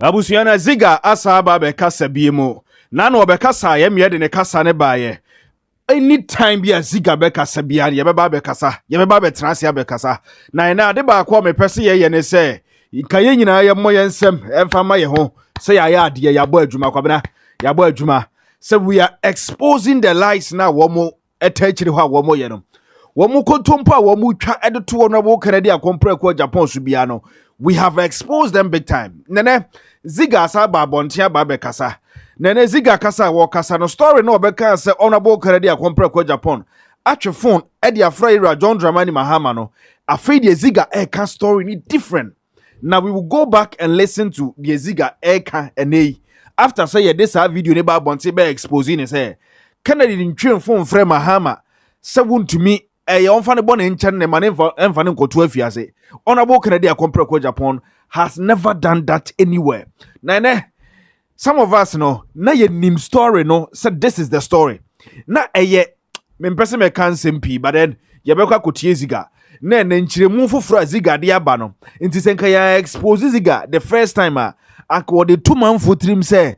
Abusuana Ziega asaba be kasa biemo. Na no be kasa ye me de ne kasa ne baaye. Anytime be a Ziega be kasa bia ye be ba be kasa. Ye be ba be transia be kasa. Na de ba kwa me pese ye ne se. Nka ye nyina ye mo ye nsem emfa ma ye ho. Se ya ya ade ya bo adwuma kwabena. Ya bo adwuma. So we are exposing the lies na womo etachiri ho a womo ye no. Womo kontompo a womo twa edeto Honorable Kennedy Akompre ko Japan so bia no. We have exposed them big time. Nene Ziega asaba bontia ba be kasa. Nene Ziega kasa wo kasa no story no obeka say Honorable Kennedy Akompre ko Japan. Atwe phone e dia fra John Dramani Mahama no. Afraid the Ziega eka story ni different. Now we will go back and listen to the Ziega eka ene. After say this video ne ba bonti be exposing say Kennedy din twen phone fra Mahama say won to me onfa ne bon enchen ne mane enfa ne nkoto afiase. Honorable Kennedy Akompre ko Japan has never done that anywhere. Na some of us no na ye nim story no said this is the story. Na me pese me kan sempi but then ye be kwa kotie Ziega. Na nchiremu foforo Ziega de aba no. Nti senka ya expose Ziega the first time akwo de 2 man fotrim say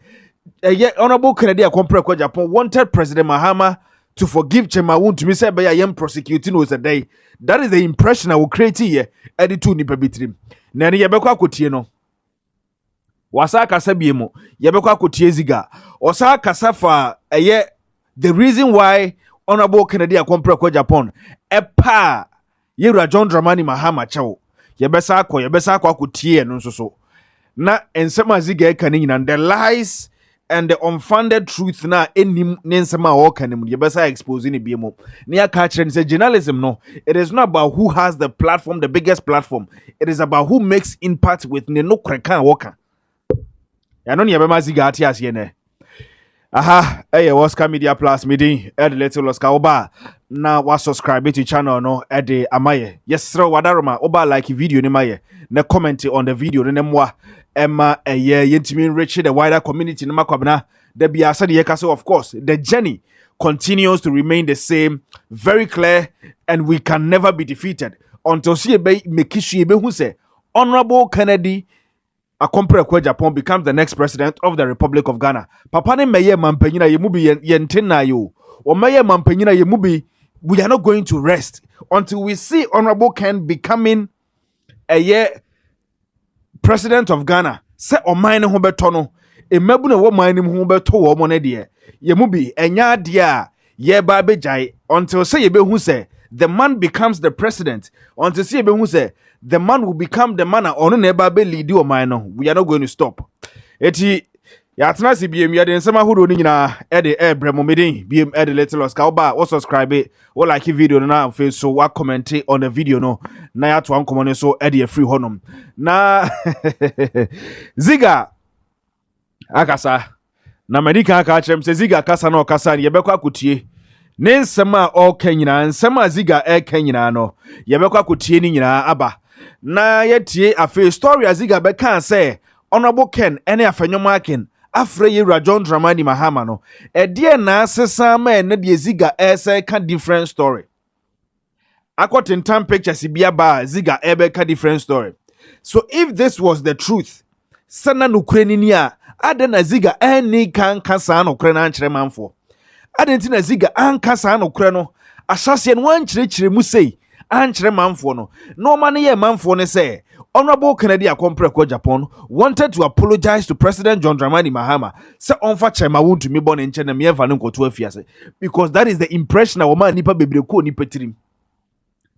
Honorable Kennedy Akompre ko Japan wanted President Mahama to forgive Chema won to me say be yam prosecuting was a day. That is the impression I will create here editu ni pebitrim. Na ne ye be kwa kotie no. Wasa kasa biemo ye be kwa kotie Ziega. Osa kasa fa the reason why Honorable Kennedy Akompre ko Japan epa yewura John Dramani Mahama chawo. Ye be sa kwa kotie no so. Na ensema Ziega eka ni nyina the lies and the unfounded truth na enim nensema o kanem ye besa expose ni biemo na aka kire say journalism no, it is not about who has the platform, the biggest platform. It is about who makes impact with ne no kweka woka ya no ne be ma Ziega ati ase ne aha Oscar Media Plus meeting ed little Oscar oba na wa subscribe to channel no ed amaye yes wadaroma oba like video ni maye na comment on the video ne mwa Emma yentimi enrich the wider community no makwabna the biasa de yeka. So of course the journey continues to remain the same, very clear, and we can never be defeated until see be make sure be who say Honorable Kennedy Akompre ko Japan becomes the next president of the Republic of Ghana. Papa ne meye mampanyina ye mubi yenten na yo o meye mampanyina ye mubi. We are not going to rest until we see Honorable Ken becoming president of Ghana. Se o mine ho beto no emebu na wo mine ho beto wo mo ne de ye mu bi enya de a ye ba bejai until say ye be hu say the man becomes the president, until say ye be hu say the man will become the man ono na ba be lead o mine no. We are not going to stop. Eti ya tena si biem ya de nsema horo ni nyina e de bremo medin biem e de little Oscar oba o subscribe o like video no na face so wa comment on the video no na ya to ankomo ne so e de free honom na Ziega akasa na medika aka chrem se Ziega kasa na okasa ne ye bekwa kotie ne nsema o kanyina nsema Ziega e kanyina no ye bekwa kotie ni nyina aba na ye tie afi story Ziega beka say Honorable Ken ene afanyoma Ken afre yewura John Dramani Mahama no edie na asesa ma ene de Ziega ese ka different story akotentam pictures bia ba Ziega ebe ka different story. So if this was the truth sana nukure ni a ade na Ziega eni kan kasa nukure na nkyere manfo ade nti na Ziega an kasa nukure no asase no an kyerɛkyerɛ mu sei an kyerɛ manfo no no man ye manfo ne say Honorable Kennedy Akompre ko Japan wanted to apologize to President John Dramani Mahama. Say onfa chema won to me born in China me enfa ne nkoto afiase because that is the impression a woman nipa bebre ko nipa tirim.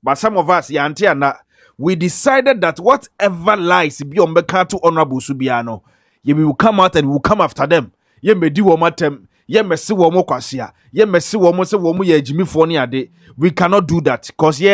But some of us yanti ana we decided that whatever lies be on beka to Honorable Subiano, ye will come out and we will come after them. Ye medi wo matem, ye mesi wo mo kwasia, ye mesi wo mo se wo mo ye jimifo ni ade. We cannot do that because we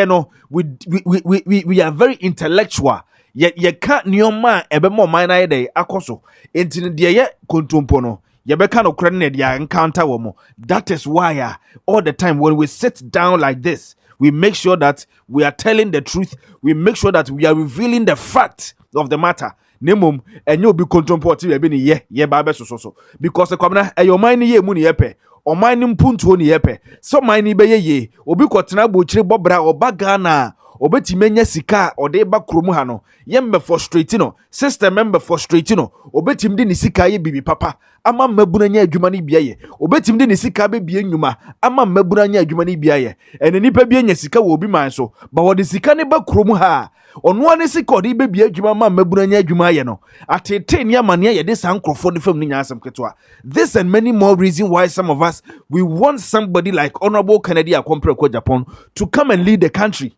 are very intellectual. Ye can't nyoma ebe mo mana ye dey akoso enti de ye kontompo no ye be kan okre ne de encounter wo mo. That is why all the time when we sit down like this, we make sure that we are telling the truth, we make sure that we are revealing the fact of the matter. Nemom enyo bi kontompo ti be ni ye ba be so because kwamna e your mind ye mu ni ye pe o mind mpuntuo ni ye pe so mind be ye obi kwotena bo kire bobra oba Ghana obeti menya sika o de ba kromu ha no yembe frustrate no system member frustrate no obeti mde ni sika ye bibi papa ama mabuna nya adwuma ni bia ye obeti mde ni sika be bia nnwuma ama mabuna nya adwuma ni bia ye ene nipa bia nya sika wo bi man so ba wo de sika ne ba kromu ha ono ane sika o de be bia adwuma ama mabuna nya adwuma ye no atete ni amane ye de sankrofo de fam ni nya asem ketwa. This and many more reasons why some of us we want somebody like Honorable Kennedy Akompre Japan to come and lead the country.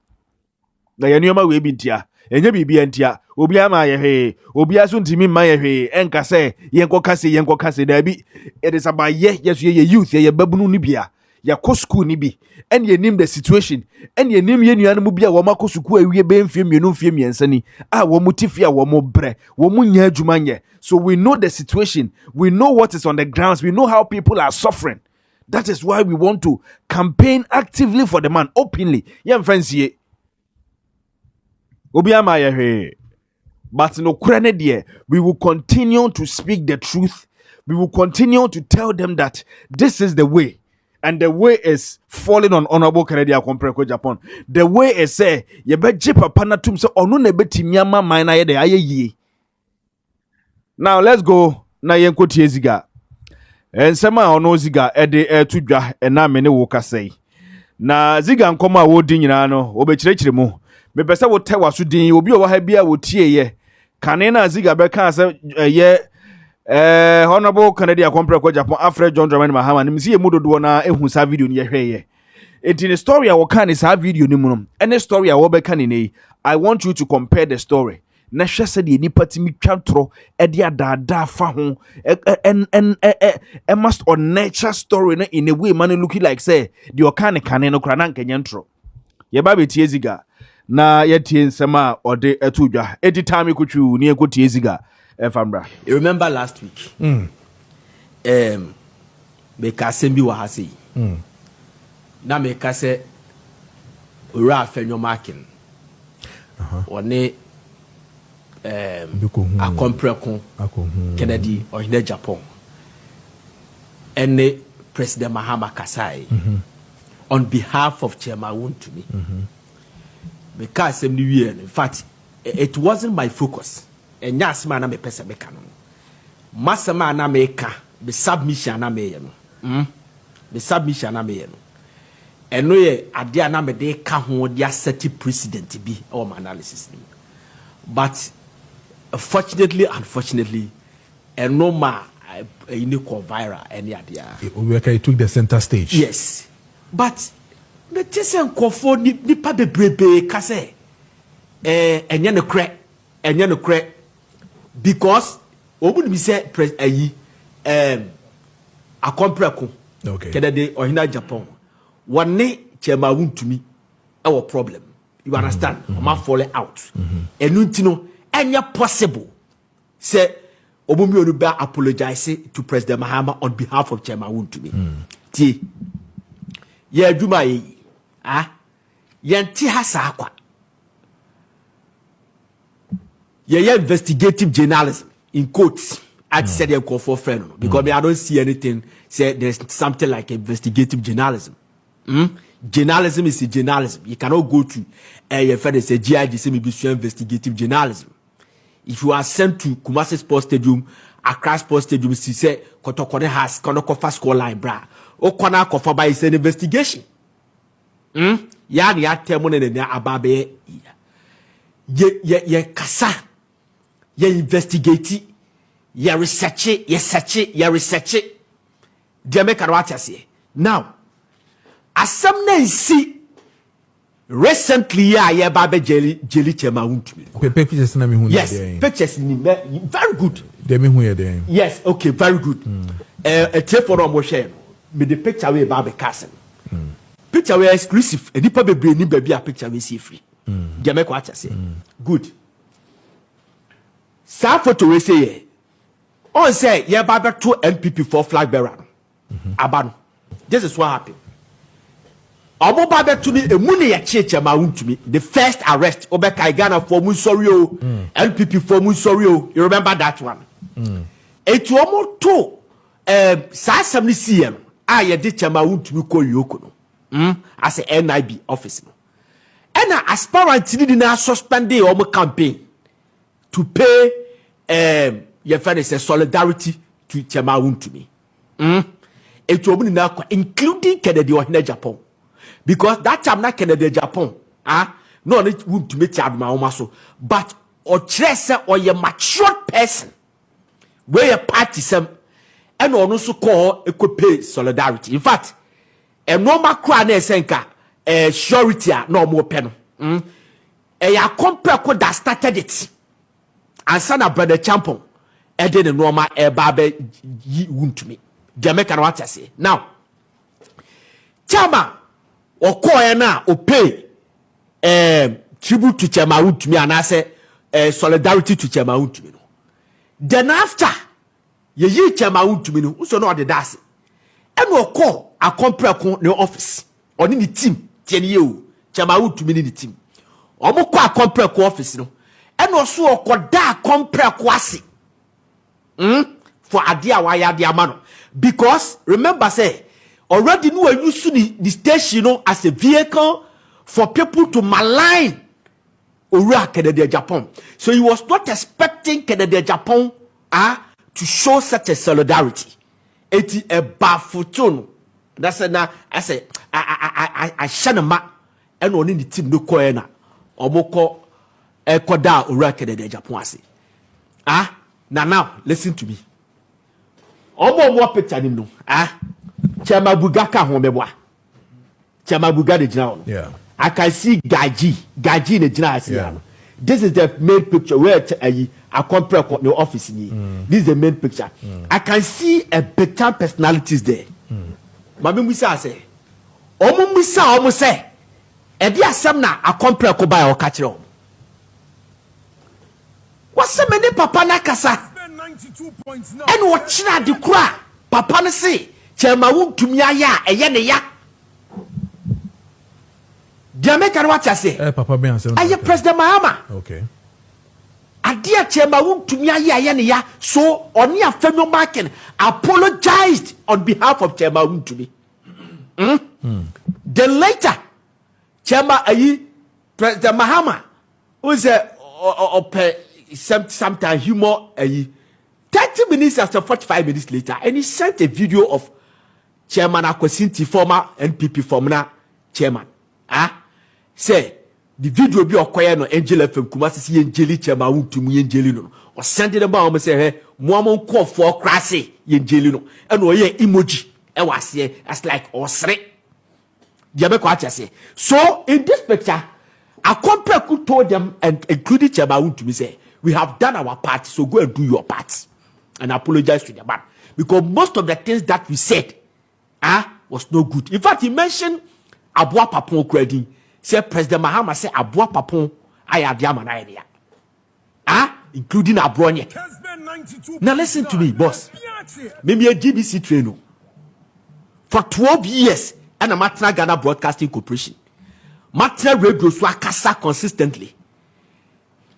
Na yenoma we bintia enye bibia ntia obi ama ye he obi aso ntimi ma ye he enka se yenko kase da bi. It is about yes ye youth ye babunu ni bia ya ko school ni bi and ye name the situation and ye name ye nuanu bia wo makọ school awie be mfie mienu mfie miensa ni wo mutifia wo mo bre wo munya adwuma nye. So we know the situation, we know what is on the grounds, we know how people are suffering. That is why we want to campaign actively for the man openly. Yem fancy Obiama ye. But no krane die, we will continue to speak the truth. We will continue to tell them that this is the way. And the way is falling on Honorable Kennedy Akompre Japan. The way is say ye be papa na tum se onu na betimi ama man na ye de aye. Now let's go na yenko tie Ziega. Ensema ono Ziega ede to dwa na me ne wo kasai. Na Ziega nkoma a wo din nyina no obekirekire mu. Me pese wo te waso din obi o wa ha bia wo tie ye. Kane na Ziega be kan se ye Honorable Kennedy Akompre Japan afre John Dramani Mahama nimsi ye mudodo na ehu sa video ni ye hweye. Enti ne story a wo kan is ha video ni mu no. Any story a wo be kan ni I want you to compare the story. Na hwɛ sɛ de nipa timi twantro e de adada fa ho must on nature story na in a way man looking like say the okane kane no kra na nkenya ntro ye ba be tie Ziega na ye tie nsema ode etu dwa edi time kutwu ni ekotie Ziega efambra. You remember last week be kasem bi wa ha sei na me kase ora afenyo marking one Akompre Kennedy or in Japan and President Mahama Kasai on behalf of Chairman Wontumi because in fact it wasn't my focus and yes man me pesa me canon masama na meka the submission na me no the submission na me no and no ye ade na me de ka ho dia set president bi or my analysis but fortunately, unfortunately, and no ma unique viral any idea. It took the center stage. Yes, but the Tessian Kofo ni pa be brebe kase and yan a crack because obu mi say Akompre okay Kennedy or in Japan one ne Chairman Wontumi our problem. You understand? I'm falling out. And you know, any possible say Obumi Onuba apologize to President Mahama on behalf of Chairman Wontumi. Ti ye adwuma yi yenti hasa akwa. Ye investigative journalism in quotes. I said they call for friend because I don't see anything say there's something like investigative journalism. Journalism is a journalism. You cannot go to a friend say GIG say maybe investigative journalism. If you are sent to Kumasi Sports Stadium, Accra Sports Stadium, she say Kotokone has Konokofa score line bra. O Kona Kofa by is an investigation. Ya ni atemone ne ababe ye kasa ye investigate ye research ye research. Dia make what you say. Now asam na nsi recently ya babe jelly Chairman Wontumi. Pictures na me hu. Yes, pictures ni very good. Dem me hu ye dem. Yes, okay, very good. A tape for no share. Me the picture we babe castle. Picture we exclusive. E nipa bebre ni baby a picture we see free. Dia make what you say. Good. Sa photo we say on say ye babe to NPP for flag bearer. Abano. This is what happened. The first arrest, Obeka Ghana for Musorio, NPP for Musorio. You remember that one? It almost two. Sasam CM. I did Chairman Wontumi call Yoko as a NIB officer. And aspirants did not suspend the campaign to pay your friend say solidarity to Chairman to me. It will be now including Kennedy or Japan. Because that time not Kennedy Japan. No it would to meet my so but or tracer or your mature person where a party some and also call it could pay solidarity. In fact, a normal crown senka surety no more pen. A compare code that started it and son of brother champion and then a normal a barber wound to me. Jamaican what I say now. Chama or coina or pay tribute to Chama to me and I say solidarity to Chama to me. Then after ye Chama to me, who so know the das and will call a compare no office or in the team 10 years Chama to me in the team. Omo kwa compare office no and also okoda compare kwasi for adia waya dia mano because remember say already no use the station, you know, as a vehicle for people to malign Ura Kennedy Japan. So he was not expecting Kennedy Japan to show such a solidarity. It is a bafuton. That's na I say I shanama and only the team no koena omoko ekoda Ura Kennedy Japan say. Now listen to me. Omo mo picture nim no. Chama Bugaka homeboa. Chama Buga de General. Yeah. I can see Gaji in the General. Yeah. This is the main picture where I compare the office. This is the main picture. I can see a better personalities there. Mami Musa say, Omo Musa Omo say, Ebi asemna I compare ko buy or catch it. What's the many papa na kasa? And what china di kura papa na say Chema won to me aya eye ne ya. Jamaican what I say? Papa be answer. Aye President Mahama. Okay. Adia Chema won to me aya ne ya. So oni afenyo marking apologized on behalf of Chema won to me. Then later Chema ayi President Mahama who's sometime humor 30 minutes after 45 minutes later, and he sent a video of Chairman Akwasinti, former NPP former chairman. Say the video be acquired no Angela from Kumasi see Angeli Chairman won to me Angeli no. Or send them about say hey, Muamon call for crassy Angeli no. And we emoji. And was here as like osre. Diabeko say. So in this picture, a compare could told them and including Chairman won to me say, we have done our part, so go and do your part. And apologize to the man. Because most of the things that we said was no good. In fact, he mentioned Abua Papon credit. Said President Mahama said Abua Papon ayadiama na idea. Including Abronye. Now listen to me, boss. Maybe a GBC trainer. For 12 years, and a Matna Ghana Broadcasting Corporation. Matna Radio swakasa consistently.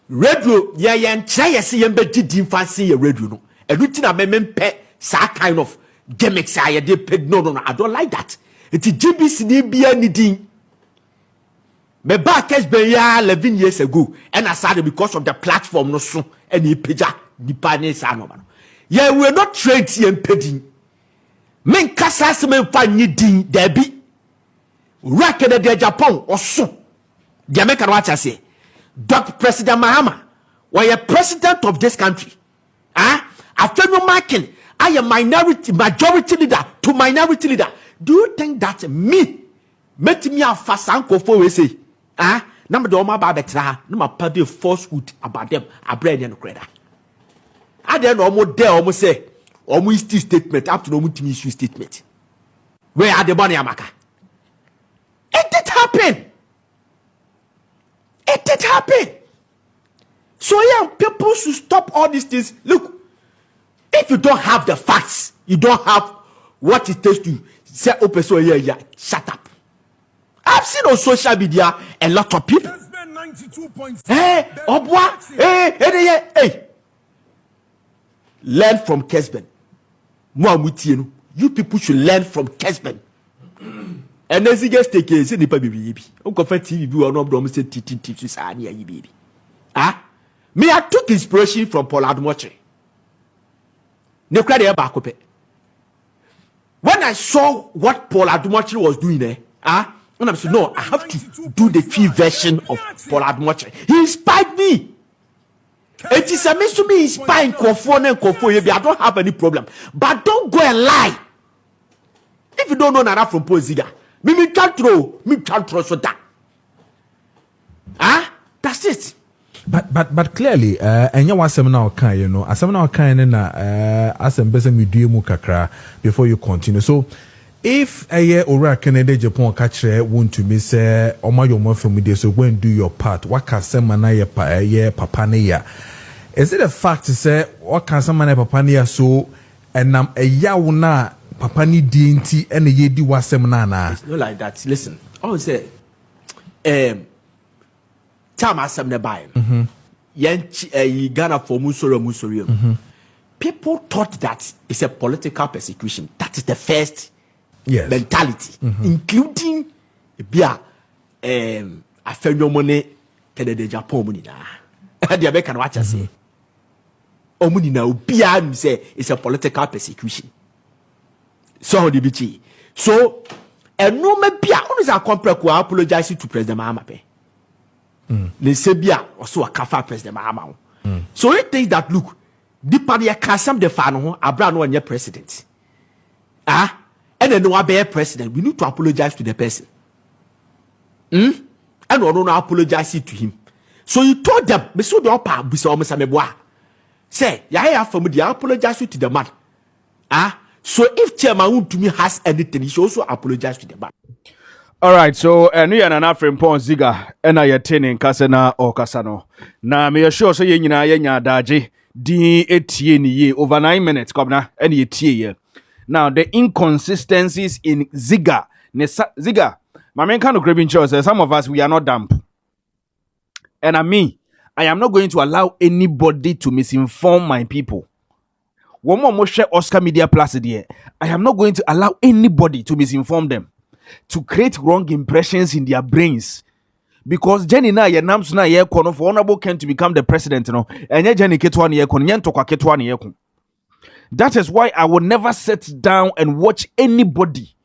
Radio, try to see yembe didn't fancy a radio no. And we think I pay that kind of gimmicks I did paid. No, I don't like that. It's GBC be anything. My back has been 11 years ago, and I started because of the platform no so any pager the partners are no man. Yeah, we're not trained and pedding. Men casas men find needing there be record de Japan or so. Jamaica what I say. Dr. President Mahama, why a president of this country? A federal marking, I am majority leader to minority leader. Do you think that me, met me a fast uncle for we say, number the Oma Babetra, no my party falsehood about them, a brand and credit. I don't almost dare almost say, almost statement up to no multi issue statement. Where are the money Amaka? It did happen. It did happen. So yeah, people should stop all these things. Look, if you don't have the facts, you don't have what it takes to say, open so yeah, shut up. I've seen on social media a lot of people. Hey, hey. Learn from Kesben. You people should learn from Kesben. And then Ziega stake is in the baby. Uncle TV, you are not promised to say, baby. Ah, me, I took inspiration from Paul Admoche. No credit back up. When I saw what Paul Admoche was doing there, and I said, no, I have to do the free version of Paul Admoche. He inspired me. It is a means to me inspiring Kofo and Kofo. I don't have any problem. But don't go and lie. If you don't know Nana from Paul Ziega, me can't throw so that. That's it. But clearly, and you want seminar kind, you know, a seminar kind na as ambassador me do mu kakra before you continue. So if a year or Canada Japan catcher want to be say or my your from me, so go and do your part. What can semana ye papa neya? Is it a fact to say what can semana papa neya so and a yauna papa ni dinti and a ye do what semana na? It's not like that. Listen, I would say time as some buy. Ghana for Musori. People thought that it's a political persecution. That is the first mentality, including Bia a phenomenon Canada Japan money. The American watch say Omuni now Bia say it's a political persecution. So the BT. So and no me Bia always a compare who apologize to President Mahama. Le Sebia also a kafa President Mahama. So it things that look the party kasam the fano Abraham one year president. And then no be president. We need to apologize to the person. And we don't apologize to him. So you told them, me so do pa bisa o mesameboa. Say, ya from the apologize to the man. So if Chairman to me has anything, he should also apologize to the man. All right, so no ya na African Pon Ziega na ye tene nkase na okasa no. Na me sure so ye nyina ye nya adaje din etie ni ye over 9 minutes kobna ene ye tie ye. Now the inconsistencies in Ziega. Ziega, my main kind of grabbing shows some of us we are not dumb. And I am not going to allow anybody to misinform my people. One more share Oscar Media Plus there. I am not going to allow anybody to misinform them, to create wrong impressions in their brains. Because Jenny na ye nams na ye kono for honorable Ken to become the president, no. And ye Jenny ketwa ni ye kono, yen tokwa ketwa ni ye kono. That is why I will never sit down and watch anybody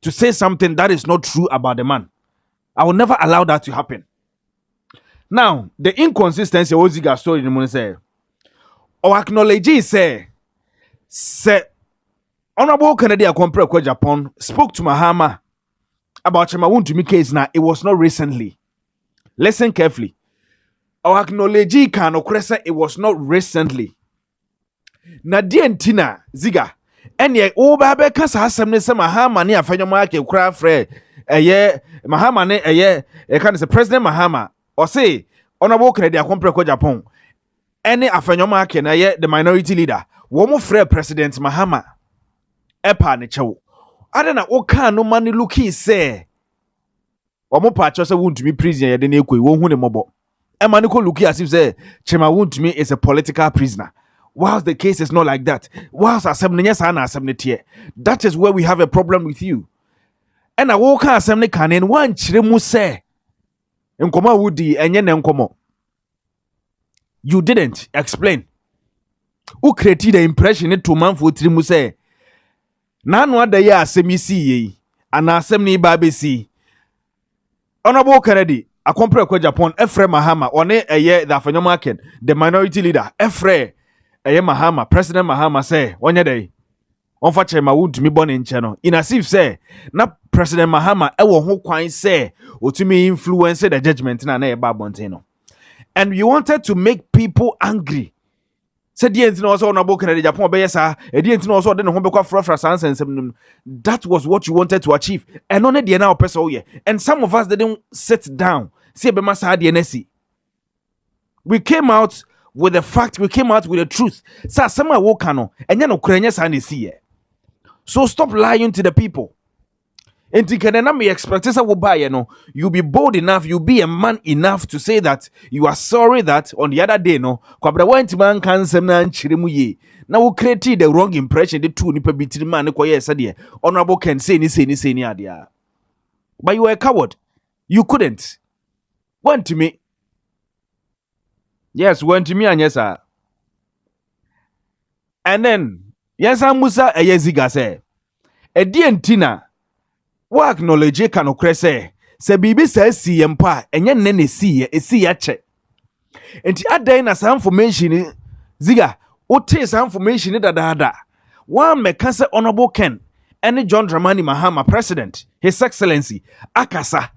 to say something that is not true about the man. I will never allow that to happen. Now, the inconsistency of Ziega story in say, or acknowledge say Honorable Canadian Compre kwa Japan spoke to Mahama about Chemawun to me case now. It was not recently. Listen carefully. Or acknowledge can okresa it was not recently. Na dientina Ziega enye obabe kasa asem ne se Mahama ne afanyoma ake kura frɛ Mahama ne can say President Mahama or say Honorable Canadian Compre kwa Japan any afanyoma ake na the minority leader wo mo frɛ President Mahama epa ne chewo ade na wo kan no mani looking say wo mo pa cho say wuntumi prisoner yede na ekoi wo hu ne mobo e mani ko looking as if say Chema wuntumi is a political prisoner. Whilst the case is not like that, whilst that is where we have a problem with you. And I walk assembly can in one chirimu say nkoma wudi enye ne nkomo. You didn't explain. Who created the impression to man for chirimu say na no adaye asemi si ye ana asemi ba be si. Honorable Kennedy akompre kwa Japan Efre Mahama one eye the afanyoma ken the minority leader Efre Mahama, President Mahama say, one day, on for Chemawun to me born in channel. In as if say, na President Mahama, who quite say, or to me influence the judgment in an air babontino. And you wanted to make people angry. Said the end also on a book in Japan, Bayesa, a didn't also then home and that was what you wanted to achieve. And only the now person, and some of us didn't sit down. See, Bemasa had the NSC. We came out with the fact, we came out with the truth. Sa sama wo kano enye no krenya sa ne see. So stop lying to the people. Enti kenena me expect say wo buy no, you be bold enough, you be a man enough to say that you are sorry that on the other day no, kwabra want man kan sem na nchire mu ye. Na wo create the wrong impression the two nipa bitiri man ko ye say de honorable can say ni ade. But you were a coward. You couldn't. Went to me. Yes, went to me and yes, sir. And then, yes, I'm Musa a Ziega say. A dientina. Wa acknowledge can say. Se bibi says see empa and yen nene see ya check. And the other na some information Ziega. What is information da. One me can say honorable Ken. Any John Dramani Mahama president, His Excellency, Akasa.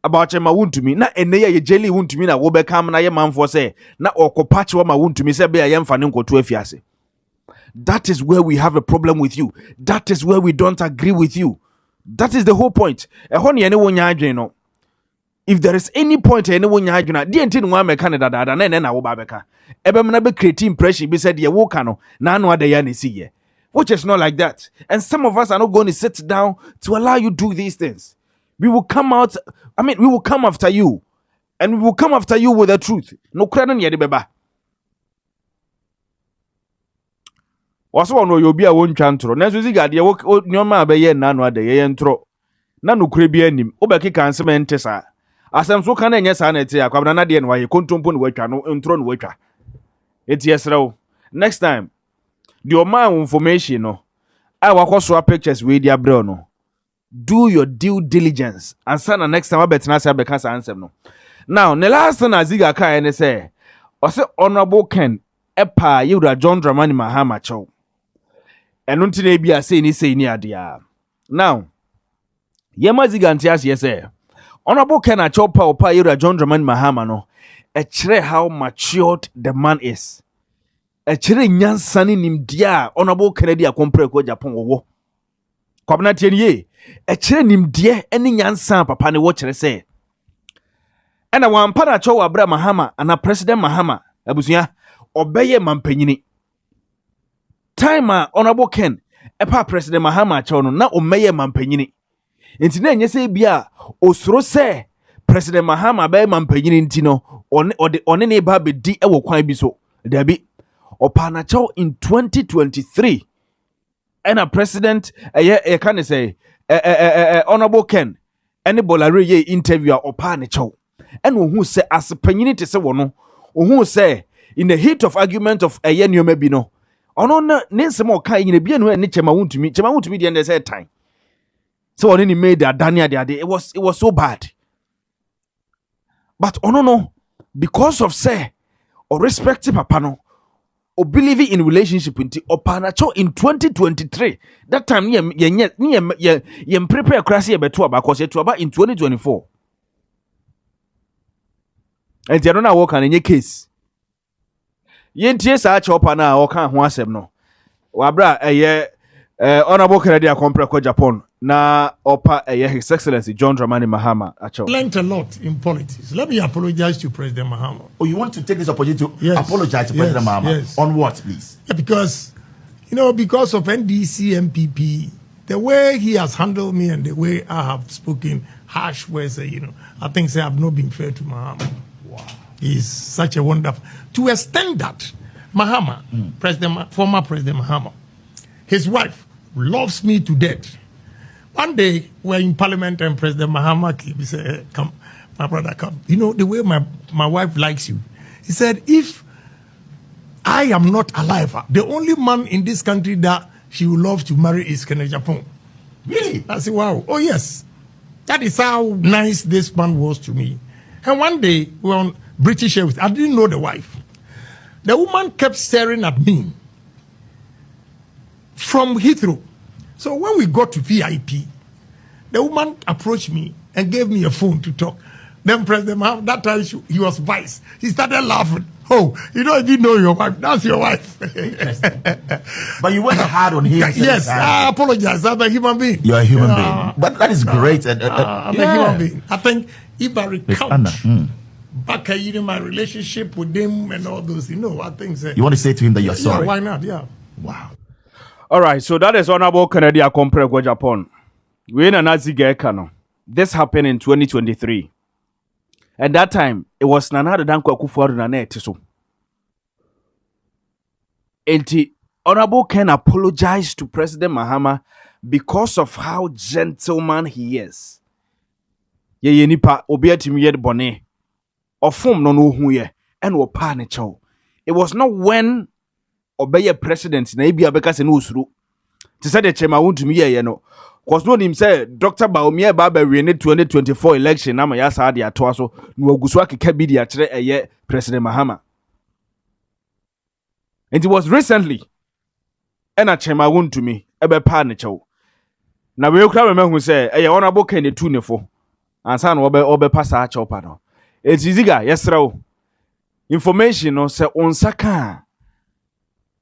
About ma wuntu mi na ene ye jelly wuntu mi na wo bekam na ye manfo say na okopache wa ma wuntu mi say be ye mfa ne nkoto afiase. That is where we have a problem with you. That is where we don't agree with you. That is the whole point. Ehon ye ne wonya adwen no. If there is any point ye ne wonya adwen de enti no wa meka ne dada na ene na wo ba beka. Ebem na be create impression be said ye wo ka no na anu ade ya na si ye. Which is not like that. And some of us are not going to sit down to allow you do these things. We will come out, we will come after you. And we will come after you with the truth. No credit yet, beba. Also, no, you'll be a one chantro. Next week, I work your ma be yen nano de yen tro. Nanu crebi enim, Obeki can cementesa. As I'm so can and yes, and it's a cabana and why you couldn't weka no intron weka. It's yes, next time. The man information no. I will show pictures with your bro no. Do your due diligence and send the next time I bet na because answer no. Now, the last thing Ziega ka and say, or say honorable Ken epa you John Dramani Mahama chow. And until be a say ni adia. Now, Yema Ziega antias yes honorable Ken a chow pa you John Dramani Mahama no. A chere how matured the man is. A chere nyansani nimdia honorable Kennedy a compare ko Japan wo. Kwabna tienye a chere nimdia eni nyansan papa ne wo chere say. Ena wampa na cho Abra Mahama ana President Mahama abusuya obeye mampanyini. Time honorable Ken epa President Mahama cho no na omeye mampanyini. Enti na enye se bia osuro se President Mahama be mampanyini nti no one ne ba be di ewo kwan bi so. Dabi Opanacho in 2023 and a president can say honorable Ken any bolare ye interview Opanacho and who say as a penny to say one who say in the heat of argument of a yen you may be no on name more kind in a bien when Chema want to meet the end of time. So on any made that Dania the day it was so bad. But no because of say or respective papa no or believing in relationship with Opanacho in 2023. That time ye prepare crazy beto because ye to about in 2024. And you don't know what in your case. Ye ntie sa chopa na o kan ho asem no. Wabra honorable Kennedy compare ko Japan na opa His Excellency John Dramani Mahama acho. Learned a lot in politics. Let me apologize to President Mahama. Oh, you want to take this opportunity to apologize to President Mahama? Yes. On what, please? Yeah, because of NDC MPP, the way he has handled me and the way I have spoken harsh words, I think I have not been fair to Mahama. Wow. He's such a wonderful. To extend that, Mahama, former President Mahama, his wife loves me to death. One day, we're in Parliament and President Mahama came. He said, come, my brother, come. You know, the way my wife likes you. He said, if I am not alive, the only man in this country that she would love to marry is Kennedy Japan. Really? I said, wow. Oh, yes. That is how nice this man was to me. And one day, we were on British Airways. I didn't know the wife. The woman kept staring at me from Heathrow. So when we got to VIP, the woman approached me and gave me a phone to talk. Then President Mahama, that time he was vice. He started laughing. Oh, you don't even know your wife. That's your wife. But you went hard on him. Yes, I apologize. I'm a human being. You're a human being. But that is great. I'm a human being. I think if I recount back my relationship with him and all those, I think... you want to say to him that you're sorry? Yeah, why not? Yeah. Wow. All right, so that is honorable Kennedy compare go Japan. We in a Ziega. This happened in 2023. At that time, it was Nana Danko Kufuor na net so. And honorable Ken apologized to President Mahama because of how gentleman he is. Ye nipa obi atimi ye bone. Ofom no no hu ye and opa ne chow. It was not when obey president na ebi abeka se no usuru. Ti say the chairman won to me ye no. Cause no him say Dr. Baumia Baba win 2024 election na ma ya sa de ato so no agusu akeka bi de a kire eye President Mahama. And it was recently and a chairman won to me ebe pa ne chow. Na we kura me hu say eye honorable Kenny Tunefo ansa na obe pass a chow pa no. It's Ziega yesra information no say onsaka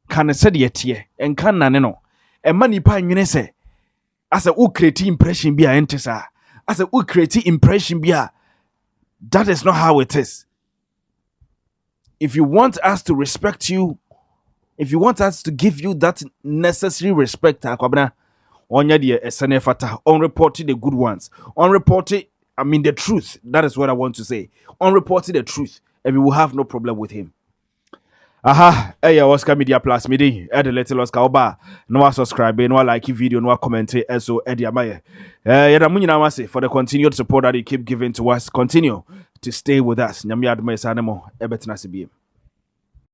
kan se de tie en kan nane no e ma nipa nwene se as a who create impression be a entesa as a who create impression be a that is not how it is. If you want us to respect you, if you want us to give you that necessary respect, akwabna onya de esene fata unreported the good ones, unreported the truth. That is what I want to say. Unreported the truth, and we will have no problem with him. Aha, Oscar Media Plus midi the little Oscar Oba no subscribe, no like video, no comment, so Eddie Amaye. Wase for the continued support that you keep giving to us. Continue to stay with us. Nyame adom sanemo ebetena sibiem.